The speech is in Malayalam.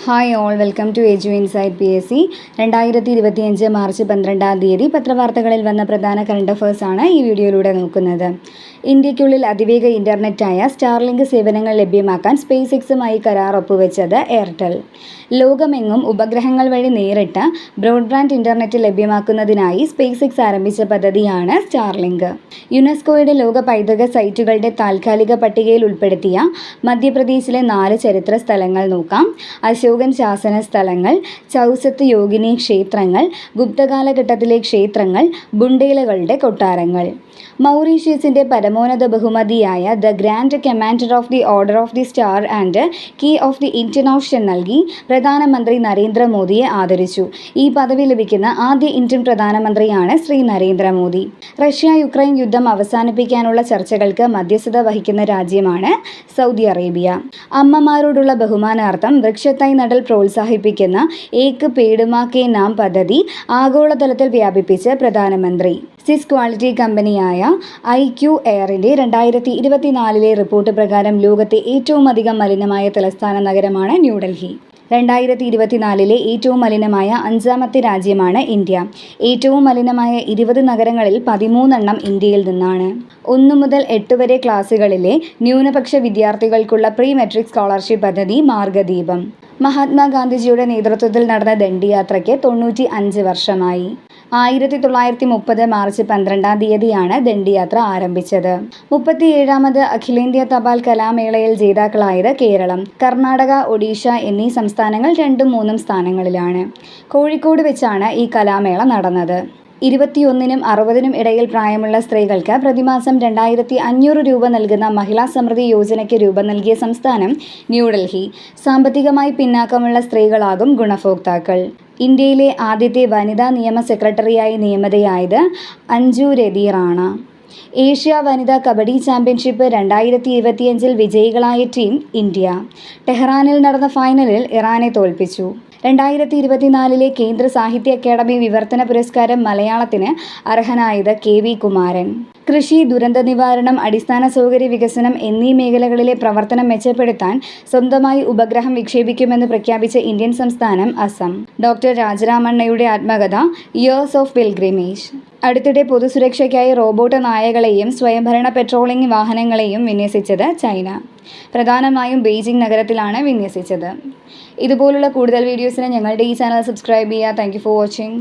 Hi all, welcome to edu insight PSC. 2025 March 12 പത്രവാർത്തകളിൽ വന്ന പ്രധാന കറണ്ട് അഫേഴ്സാണ് ഈ വീഡിയോയിലൂടെ നോക്കുന്നത്. ഇന്ത്യയ്ക്കുള്ളിൽ അതിവേഗ ഇൻ്റർനെറ്റായ സ്റ്റാർലിങ്ക് സേവനങ്ങൾ ലഭ്യമാക്കാൻ സ്പേസ് എക്സുമായി കരാർ ഒപ്പുവെച്ചത് എയർടെൽ. ലോകമെങ്ങും ഉപഗ്രഹങ്ങൾ വഴി നേരിട്ട് ബ്രോഡ്ബാൻഡ് ഇൻ്റർനെറ്റ് ലഭ്യമാക്കുന്നതിനായി സ്പേസ് എക്സ് ആരംഭിച്ച പദ്ധതിയാണ് സ്റ്റാർലിങ്ക്. യുനെസ്കോയുടെ ലോക പൈതൃക സൈറ്റുകളുടെ താൽക്കാലിക പട്ടികയിൽ ഉൾപ്പെടുത്തിയ മധ്യപ്രദേശിലെ 4 ചരിത്ര സ്ഥലങ്ങൾ നോക്കാം. അശോകൻ ശാസന സ്ഥലങ്ങൾ, ചൗസത്ത് യോഗിനി ക്ഷേത്രങ്ങൾ, ഗുപ്തകാലഘട്ടത്തിലെ ക്ഷേത്രങ്ങൾ, ബുണ്ടേലകളുടെ കൊട്ടാരങ്ങൾ. മൗറീഷ്യസിൻ്റെ പരമോന്നത ബഹുമതിയായ the grand commander of the order of the star and key of the Indian Ocean നൽകി പ്രധാനമന്ത്രി നരേന്ദ്രമോദിയെ ആദരിച്ചു. ഈ പദവി ലഭിക്കുന്ന ആദ്യ ഇന്ത്യൻ പ്രധാനമന്ത്രിയാണ് ശ്രീ നരേന്ദ്രമോദി. റഷ്യ-യുക്രൈൻ യുദ്ധം അവസാനിപ്പിക്കാനുള്ള ചർച്ചകൾക്ക് മധ്യസ്ഥത വഹിക്കുന്ന രാജ്യമാണ് സൗദി അറേബ്യ. അമ്മമാരോടുള്ള ബഹുമാനാർത്ഥം വൃക്ഷത്തൈ നടൽ പ്രോത്സാഹിപ്പിക്കുന്ന ഏക് പേഡ് മാ കെ നാം പദ്ധതി ആഗോളതലത്തിൽ വ്യാപിപ്പിച്ച് പ്രധാനമന്ത്രി. സ്വിസ് ക്വാളിറ്റി കമ്പനിയായ IQ എയറിൻ്റെ 2024 റിപ്പോർട്ട് പ്രകാരം ലോകത്തെ ഏറ്റവും അധികം മലിനമായ തലസ്ഥാന നഗരമാണ് ന്യൂഡൽഹി. 2024 ഏറ്റവും മലിനമായ 5ാമത്തെ രാജ്യമാണ് ഇന്ത്യ. ഏറ്റവും മലിനമായ 20 നഗരങ്ങളിൽ 13 ഇന്ത്യയിൽ നിന്നാണ്. 1 മുതൽ 8 വരെ ക്ലാസുകളിലെ ന്യൂനപക്ഷ വിദ്യാർത്ഥികൾക്കുള്ള പ്രീ മെട്രിക് സ്കോളർഷിപ്പ് പദ്ധതി മാർഗദീപം. മഹാത്മാഗാന്ധിജിയുടെ നേതൃത്വത്തിൽ നടന്ന ദണ്ഡിയാത്രയ്ക്ക് 95 വർഷമായി. 1930 മാർച്ച് 12 ദണ്ഡിയാത്ര ആരംഭിച്ചത്. 37ാമത് അഖിലേന്ത്യാ തപാൽ കലാമേളയിൽ ജേതാക്കളായത് കേരളം, കർണാടക, ഒഡീഷ എന്നീ സംസ്ഥാനങ്ങൾ 2ഉം 3ഉം സ്ഥാനങ്ങളിലാണ്. കോഴിക്കോട് വെച്ചാണ് ഈ കലാമേള നടന്നത്. 21നും 60നും ഇടയിൽ പ്രായമുള്ള സ്ത്രീകൾക്ക് പ്രതിമാസം 2500 രൂപ നൽകുന്ന മഹിളാ സമൃദ്ധി യോജനയ്ക്ക് രൂപം നൽകിയ സംസ്ഥാനം ന്യൂഡൽഹി. സാമ്പത്തികമായി പിന്നാക്കമുള്ള സ്ത്രീകളാകും ഗുണഭോക്താക്കൾ. ഇന്ത്യയിലെ ആദ്യത്തെ വനിതാ നിയമ സെക്രട്ടറിയായി നിയമിതയായത് അഞ്ജു രതീറാണ്. ഏഷ്യ വനിതാ കബഡി ചാമ്പ്യൻഷിപ്പ് 2025 വിജയികളായ ടീം ഇന്ത്യ. ടെഹ്റാനിൽ നടന്ന ഫൈനലിൽ ഇറാനെ തോൽപ്പിച്ചു. 2024 കേന്ദ്ര സാഹിത്യ അക്കാദമി വിവർത്തന പുരസ്കാരം മലയാളത്തിന് അർഹനായത് KV കുമാരൻ. കൃഷി, ദുരന്ത നിവാരണം, അടിസ്ഥാന സൗകര്യ വികസനം എന്നീ മേഖലകളിലെ പ്രവർത്തനം മെച്ചപ്പെടുത്താൻ സ്വന്തമായി ഉപഗ്രഹം വിക്ഷേപിക്കുമെന്ന് പ്രഖ്യാപിച്ച ഇന്ത്യൻ സംസ്ഥാനം അസം. ഡോക്ടർ രാജരാമണ്ണയുടെ ആത്മകഥ ഇയേഴ്സ് ഓഫ് പിൽഗ്രിമേജ്. അടുത്തിടെ പൊതുസുരക്ഷയ്ക്കായി റോബോട്ട് നായകളെയും സ്വയംഭരണ പെട്രോളിംഗ് വാഹനങ്ങളെയും വിന്യസിച്ചത് ചൈന. പ്രധാനമായും ബെയ്ജിംഗ് നഗരത്തിലാണ് വിന്യസിച്ചത്. ഇതുപോലുള്ള കൂടുതൽ വീഡിയോസിന് ഞങ്ങളുടെ ഈ ചാനൽ സബ്സ്ക്രൈബ് ചെയ്യുക. Thank you for watching.